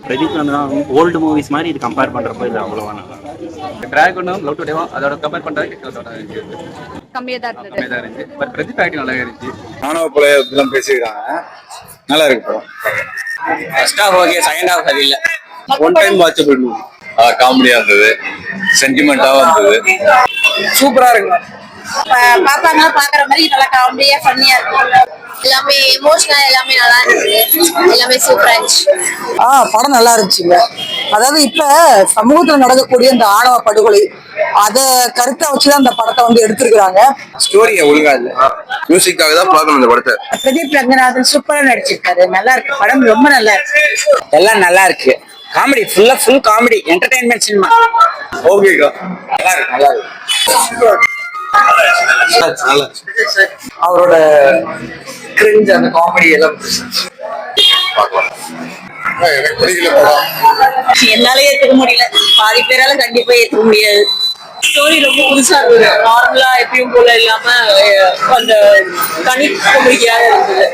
பிரதீப் வந்து old movies மாதிரி இது கம்பேர் பண்றப்போ இது அவ்வளவா நல்லா டிராகனும் லவ் டுடேவும் அதோட கம்பேர் பண்றது கம்மியா தான் இருந்துச்சு. பட் பிரதீப் ஆக்டிங் நல்லா இருந்துச்சு. ஆணவ கொலை இதெல்லாம் பேசிக்கிறாங்க, நல்லா இருக்கு படம். First half okay, second half அது இல்ல. One time watchable movie. காமெடியா இருந்தது, சென்டிமெண்டாவும் இருந்தது, சூப்பரா இருக்கு. பாப்பாங்க பாக்குற மாதிரி நல்லா காமெடியா ஃபன்னியா இருக்கு. எல்லாமே எமோஷனல், எல்லாமே நல்லா இருந்துச்சு, எல்லாமே சூப்பரா இருந்துச்சு. படம் நல்லா இருந்துச்சுங்க. அதாவது இப்ப சமூகத்துல நடக்கக்கூடிய இந்த ஆணவ படுகொலை அத கருத்தை வச்சுதான் இந்த படத்தை வந்து எடுத்திருக்கிறாங்க. ஸ்டோரியை ஒழுங்கா இல்ல, மியூசிக்காக தான் பார்க்கணும் இந்த படத்தை. பிரதீப் ரங்கநாதன் சூப்பரா நடிச்சிருக்காரு, நல்லா இருக்கு படம், ரொம்ப நல்லா இருக்கு. எல்லாம் நல்லா இருக்கு. Comedy full comedy, entertainment cinema. ஓகேக்கா, நல்லா இருக்கு, நல்லா இருக்கு. அவரோட கிரிஞ்ச் அந்த காமெடி எல்லாம் எனக்கு பிடிக்கல படம். என்னால ஏத்துக்க முடியல, பாதி பேரால கண்டிப்பா ஏத்துக்க முடியாது. ஸ்டோரி ரொம்ப புதுசா இருந்தது, நார்மலா எப்பயும் போல இல்லாம அந்த கணிக்க முடியாத இருந்தது.